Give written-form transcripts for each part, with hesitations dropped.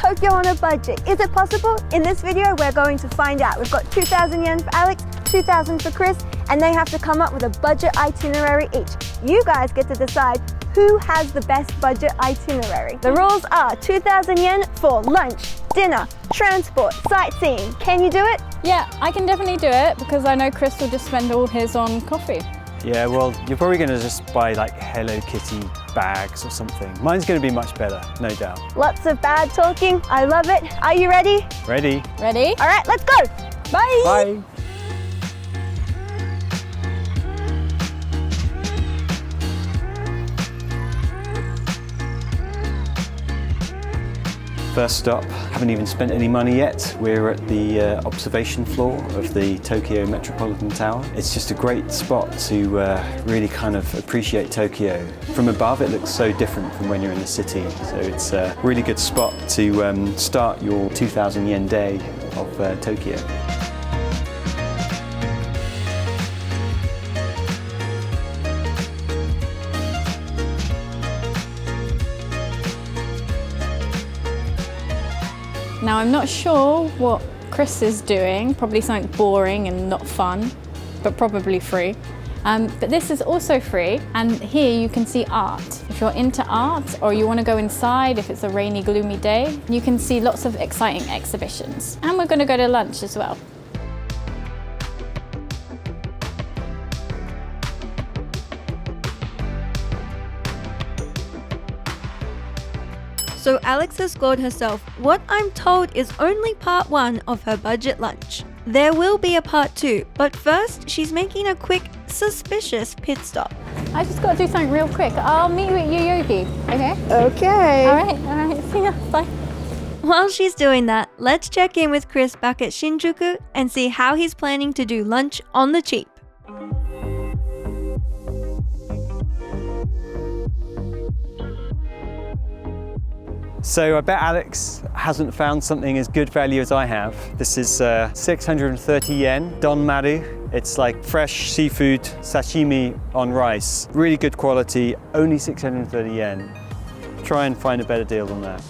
Tokyo on a budget. Is it possible? In this video, we're going to find out. We've got 2,000 yen for Alex, 2,000 for Chris, and they have to come up with a budget itinerary each. You guys get to decide who has the best budget itinerary. The rules are 2,000 yen for lunch, dinner, transport, sightseeing. Can you do it? Yeah, I can definitely do it because I know Chris will just spend all his on coffee. Yeah, well, you're probably going to just buy like Hello Kitty bags or something. Mine's going to be much better, no doubt. Lots of bad talking. I love it. Are you ready? Ready? Ready? All right, let's go. Bye. Bye. First stop, haven't even spent any money yet. We're at the observation floor of the Tokyo Metropolitan Tower. It's just a great spot to really kind of appreciate Tokyo. From above it looks so different from when you're in the city, so it's a really good spot to start your 2,000 yen day of Tokyo. Now I'm not sure what Chris is doing, probably something boring and not fun, but probably free. But this is also free, and here you can see art. If you're into art or you want to go inside if it's a rainy, gloomy day, you can see lots of exciting exhibitions. And we're going to go to lunch as well. So Alex has scored herself what I'm told is only part 1 of her budget lunch. There will be a part 2, but first she's making a quick, suspicious pit stop. I just got to do something real quick. I'll meet you at Yoyogi, okay? Okay. All right, see ya, bye. While she's doing that, let's check in with Chris back at Shinjuku and see how he's planning to do lunch on the cheap. So I bet Alex hasn't found something as good value as I have. This is 630 yen, Donmaru. It's like fresh seafood sashimi on rice. Really good quality, only 630 yen. Try and find a better deal than that.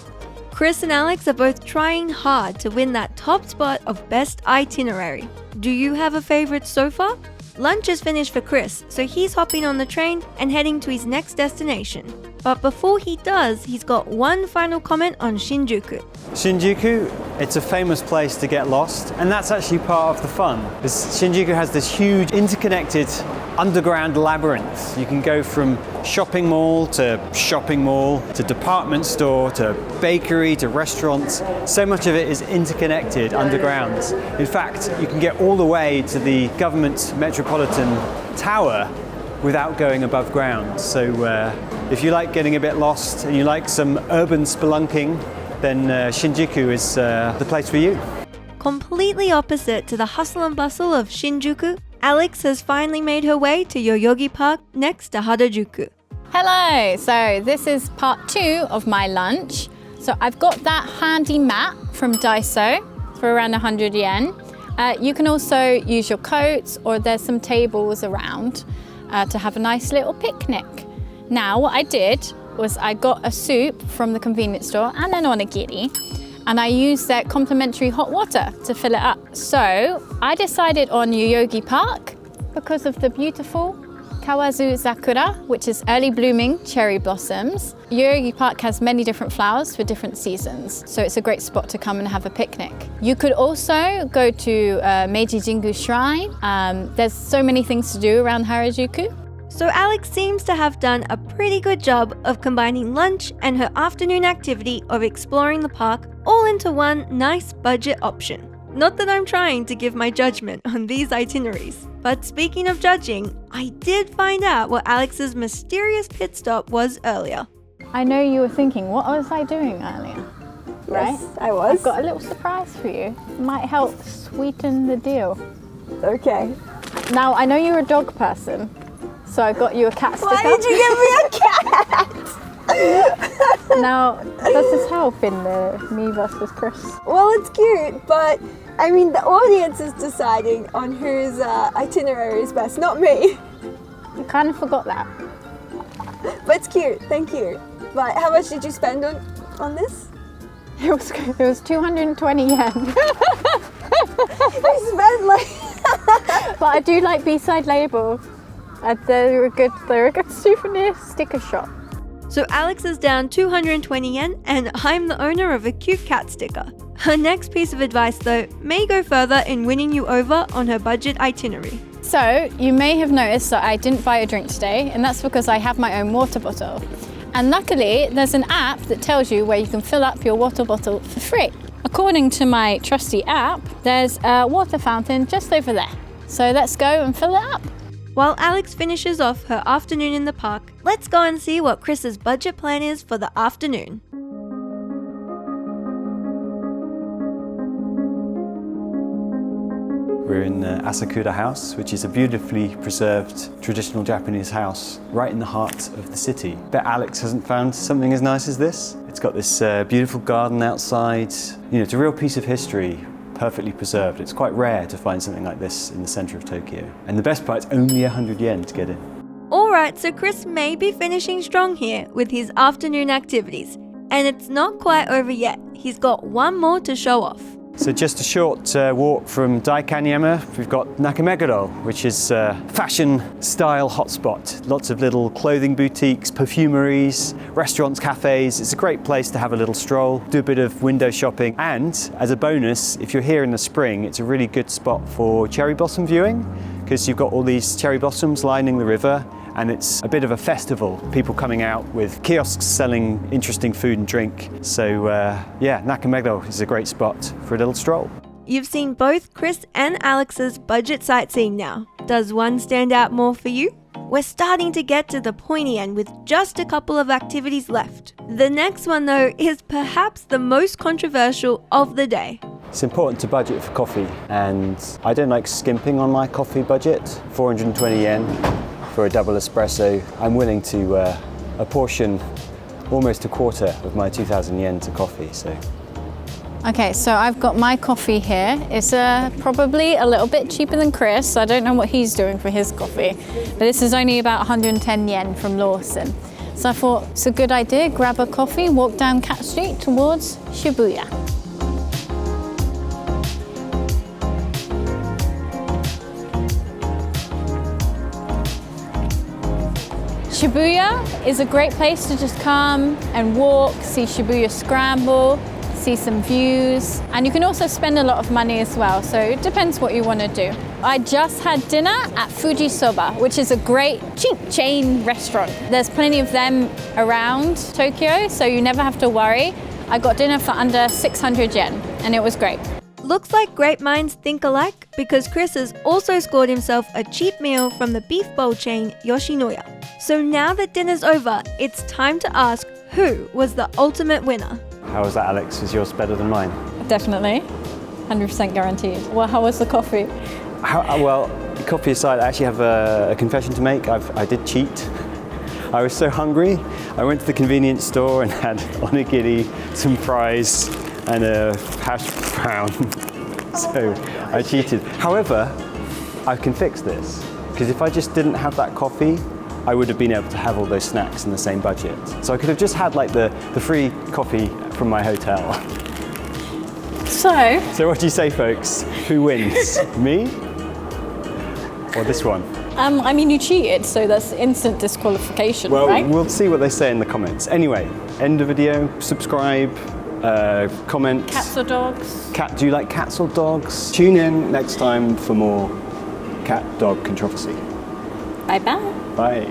Chris and Alex are both trying hard to win that top spot of best itinerary. Do you have a favorite so far? Lunch is finished for Chris, so he's hopping on the train and heading to his next destination. But before he does, he's got one final comment on Shinjuku. Shinjuku, it's a famous place to get lost, and that's actually part of the fun. Shinjuku has this huge interconnected underground labyrinth. You can go from shopping mall to department store to bakery to restaurants. So much of it is interconnected underground. In fact, you can get all the way to the government Metropolitan Tower without going above ground. So if you like getting a bit lost and you like some urban spelunking, then Shinjuku is the place for you. Completely opposite to the hustle and bustle of Shinjuku, Alex has finally made her way to Yoyogi Park next to Harajuku. Hello, so this is part 2 of my lunch. So I've got that handy mat from Daiso for around 100 yen. You can also use your coats, or there's some tables around to have a nice little picnic. Now what I did was I got a soup from the convenience store and an onigiri, and I used their complimentary hot water to fill it up. So I decided on Yoyogi Park because of the beautiful Kawazu Sakura, which is early blooming cherry blossoms. Yoyogi Park has many different flowers for different seasons, so it's a great spot to come and have a picnic. You could also go to Meiji Jingu Shrine. There's so many things to do around Harajuku. So Alex seems to have done a pretty good job of combining lunch and her afternoon activity of exploring the park all into one nice budget option. Not that I'm trying to give my judgment on these itineraries, but speaking of judging, I did find out what Alex's mysterious pit stop was earlier. I know you were thinking, what was I doing earlier? Right? Yes, I was. I've got a little surprise for you. Might help sweeten the deal. Okay. Now, I know you're a dog person, so I got you a cat sticker. Why did you give me a cat? Now, does this help in the me versus Chris? Well, it's cute, but I mean, the audience is deciding on whose itinerary is best, not me. You kind of forgot that. But it's cute, thank you. But how much did you spend on this? It was 220 yen. I spent like... But I do like B-side labels. They're a good souvenir sticker shop. So Alex is down 220 yen and I'm the owner of a cute cat sticker. Her next piece of advice though may go further in winning you over on her budget itinerary. So you may have noticed that I didn't buy a drink today, and that's because I have my own water bottle. And luckily there's an app that tells you where you can fill up your water bottle for free. According to my trusty app, there's a water fountain just over there. So let's go and fill it up. While Alex finishes off her afternoon in the park, let's go and see what Chris's budget plan is for the afternoon. We're in Asakura House, which is a beautifully preserved traditional Japanese house right in the heart of the city. Bet Alex hasn't found something as nice as this. It's got this beautiful garden outside. You know, it's a real piece of history, perfectly preserved. It's quite rare to find something like this in the center of Tokyo. And the best part, it's only 100 yen to get in. Alright, so Chris may be finishing strong here with his afternoon activities. And it's not quite over yet. He's got one more to show off. So just a short walk from Daikanyama, we've got Nakameguro, which is a fashion style hotspot. Lots of little clothing boutiques, perfumeries, restaurants, cafes. It's a great place to have a little stroll, do a bit of window shopping. And as a bonus, if you're here in the spring, it's a really good spot for cherry blossom viewing, because you've got all these cherry blossoms lining the river. And it's a bit of a festival, people coming out with kiosks selling interesting food and drink. So yeah, Nakameguro is a great spot for a little stroll. You've seen both Chris and Alex's budget sightseeing now. Does one stand out more for you? We're starting to get to the pointy end with just a couple of activities left. The next one though is perhaps the most controversial of the day. It's important to budget for coffee, and I don't like skimping on my coffee budget. 420 yen. For a double espresso, I'm willing to apportion almost a quarter of my 2,000 yen to coffee. So. Okay, so I've got my coffee here. It's probably a little bit cheaper than Chris. I don't know what he's doing for his coffee, but this is only about 110 yen from Laugesen. So I thought it's a good idea, grab a coffee, walk down Cat Street towards Shibuya. Shibuya is a great place to just come and walk, see Shibuya Scramble, see some views, and you can also spend a lot of money as well, so it depends what you want to do. I just had dinner at Fuji Soba, which is a great cheap chain restaurant. There's plenty of them around Tokyo, so you never have to worry. I got dinner for under 600 yen, and it was great. Looks like great minds think alike, because Chris has also scored himself a cheap meal from the beef bowl chain Yoshinoya. So now that dinner's over, it's time to ask who was the ultimate winner. How was that, Alex? Was yours better than mine? Definitely, 100% guaranteed. Well, how was the coffee? Well, coffee aside, I actually have a confession to make. I did cheat. I was so hungry, I went to the convenience store and had onigiri, some fries, and a hash brown. So I cheated. However, I can fix this, because if I just didn't have that coffee, I would have been able to have all those snacks in the same budget. So I could have just had like the free coffee from my hotel. So what do you say, folks? Who wins? Me or this one? I mean, you cheated, so that's instant disqualification, well, right? We'll see what they say in the comments. Anyway, end the video, subscribe, comment. Cats or dogs? Do you like cats or dogs? Tune in next time for more cat-dog controversy. Bye-bye. Bye.